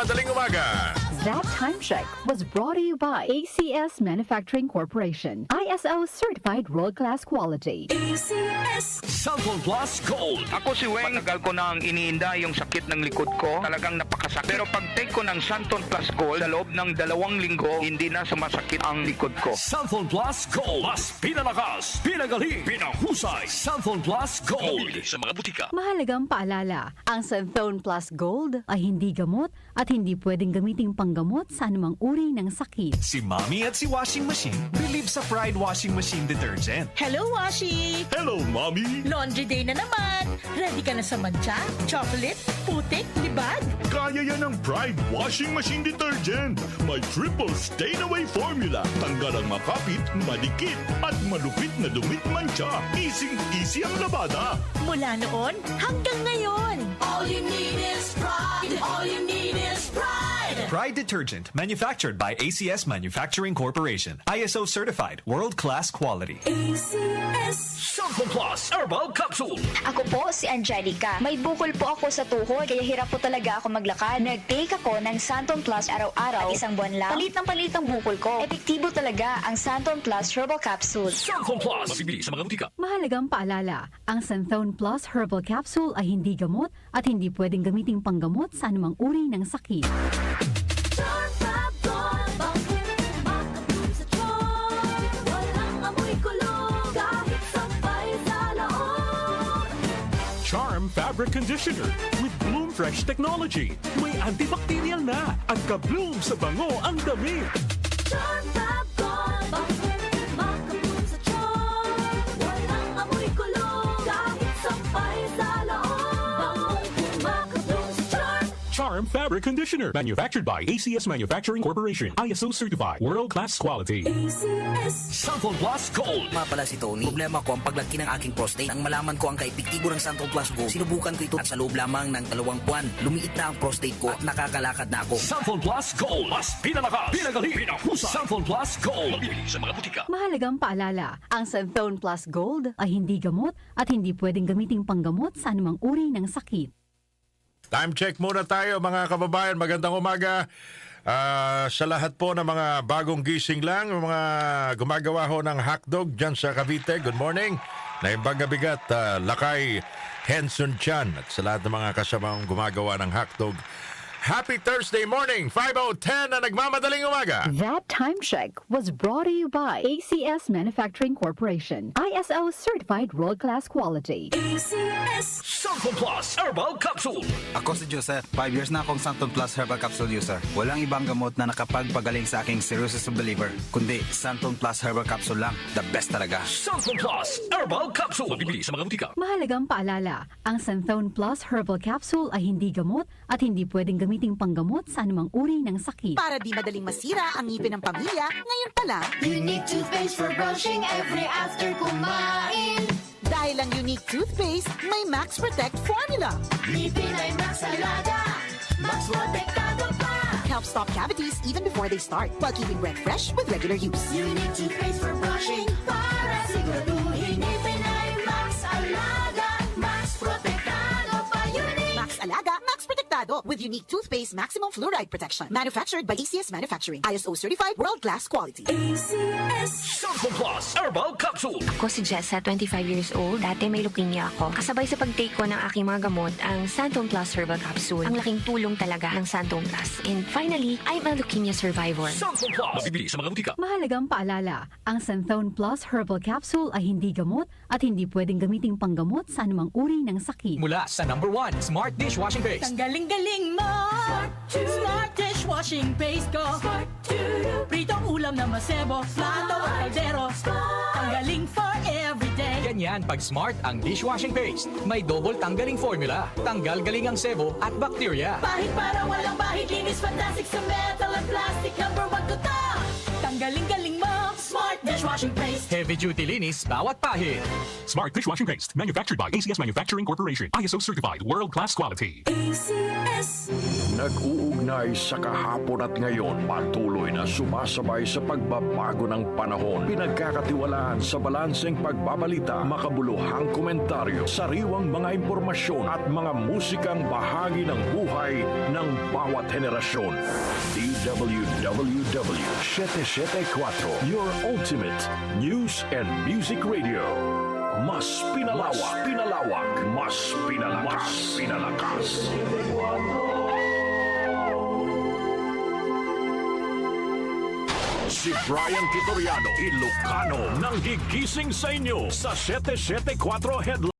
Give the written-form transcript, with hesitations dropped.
Madaling umaga. That time check was brought to you by ACS Manufacturing Corporation. ISO certified world-class quality. Cellphone Plus Gold. Ako si Weng, matagal ko nang iniinda yung sakit ng likod ko. Talagang napakasakit. Pero pag take ko ng Santon Plus Gold, sa loob ng 2 linggo, hindi na sumasakit ang likod ko. Cellphone Plus Gold. Mas pinalakas, pinagaling, pinahusay. Cellphone Plus Gold. Mabili sa mga butika. Mahalagang paalala, ang Santhone Plus Gold ay hindi gamot at hindi pwedeng gamiting panggamot sa anumang uri ng sakit. Si Mommy at si Washing Machine believe sa Pride Washing Machine Detergent. Hello, Washi! Hello, Mommy! Laundry day na naman! Ready ka na sa mancha, chocolate, putik, libag? Kaya yan ang Pride Washing Machine Detergent. May triple stain-away formula. Tanggal ang makapit, malikit, at malupit na dumit mancha. Easy ang labada. Mula noon hanggang ngayon. All you need is pride. All you need is pride. Pride Detergent, manufactured by ACS Manufacturing Corporation. ISO certified, world-class quality. Cellphone Plus Herbal Capsule. Ako po si Angelica. May bukol po ako sa tuhod, kaya hirap po talaga ako maglakad. Nag-take ako ng Santon Plus araw-araw at 1 buwan lang. Palit ang bukol ko. Epektibo talaga ang Santon Plus Herbal Capsule. Cellphone Plus. Mabibili sa mga butika. Mahalagang paalala, ang Santhone Plus Herbal Capsule ay hindi gamot at hindi pwedeng gamiting panggamot sa anumang uri ng sakit. Charm Fabric Conditioner with Bloom Fresh Technology. May antibacterial na at ka-bloom sa bango ang damit. Charm Fab Gold, bakit makabloom sa charm? Walang amoy kulong, kahit sampay sa loob. Makabloom sa charm. Charm Fabric Conditioner, manufactured by ACS Manufacturing Corporation. ISO certified, world-class quality. Cellphone Plus Gold. Nga pala si Tony. Problema ko ang paglaki ng aking prostate. Ang malaman ko ang kaepektibo ng Santon Plus Gold. Sinubukan ko ito at sa loob lamang ng 2 buwan, lumiit na ang prostate ko at nakakalakad na ako. Cellphone Plus Gold. Mas pinalakas, pinagaling, pinahusay. Cellphone Plus Gold. Mabibili sa mga butika. Mahalagang paalala, ang Santhone Plus Gold ay hindi gamot at hindi pwedeng gamiting panggamot sa anumang uri ng sakit. Time check muna tayo mga kababayan. Magandang umaga. Sa lahat po ng mga bagong gising lang, mga gumagawa ho ng hotdog dyan sa Cavite, good morning. Naimbang bigat, Lakay Henson Chan at sa lahat ng mga kasamang gumagawa ng hotdog. Happy Thursday morning, 5:10 na nagmamadaling umaga. That time check was brought to you by ACS Manufacturing Corporation. ISO certified world-class quality. Cellphone Plus Herbal Capsule. Ako si Joseph. 5 years na akong Santon Plus Herbal Capsule user. Walang ibang gamot na nakapagpagaling sa aking cirrhosis of the liver, kundi Santon Plus Herbal Capsule lang. The best talaga. Cellphone Plus Herbal Capsule. Mabibili sa mga butika. Mahalagang paalala, ang Santhone Plus Herbal Capsule ay hindi gamot at hindi pwedeng gamiting panggamot sa anumang uri ng sakit. Para di madaling masira ang ngipin ng pamilya, ngayon pa lang. Unique toothpaste for brushing every after kumain. Dahil ang unique toothpaste, may Max Protect formula. Ngipin ay Max Alaga, Max Protektado pa. Help stop cavities even before they start, while keeping breath fresh with regular use. Unique toothpaste for brushing para siguraduhin ngipin ay Max Alaga, Max Protektado pa. Unique Max Alaga, Max Protectado with unique toothpaste maximum fluoride protection. Manufactured by ACS Manufacturing. ISO certified world-class quality. Cellphone Plus Herbal Capsule. Ako si Jessa, 25 years old. Dati may leukemia ako. Kasabay sa pag-take ko ng aking mga gamot, ang Santon Plus Herbal Capsule. Ang laking tulong talaga ng Santon Plus. And finally, I'm a leukemia survivor. Cellphone Plus. Mabibili sa mga butika. Mahalagang paalala, ang Santhone Plus Herbal Capsule ay hindi gamot at hindi pwedeng gamiting panggamot sa anumang uri ng sakit. Mula sa #1 Smart Dishwashing Paste. Ang galing-galing mo! Smart dishwashing paste ko! Pritong ulam na masebo, plato at kaldero. Ang galing for everyday. Ganyan pag Smart ang dishwashing paste. May double tanggaling formula. Tanggal galing ang sebo at bacteria. Bahid para walang bahid, linis fantastic sa metal at plastic. #1 ko to! Ang galing-galing mo! Smart dishwashing paste. Heavy duty linis bawat pahid. Smart dishwashing paste, manufactured by ACS Manufacturing Corporation. ISO certified, world-class quality. Nag-uugnay sa kahapon at ngayon, patuloy na sumasabay sa pagbabago ng panahon. Pinagkakatiwalaan sa balanseng pagbabalita, makabuluhang komentaryo, sariwang mga impormasyon at mga musikang bahagi ng buhay ng bawat henerasyon. DWWW 774, your ultimate news and music radio. Mas pinalawak, mas pinalakas. Si Brian Kitoriano, Ilocano, nang gigising sa inyo sa 774 Headline.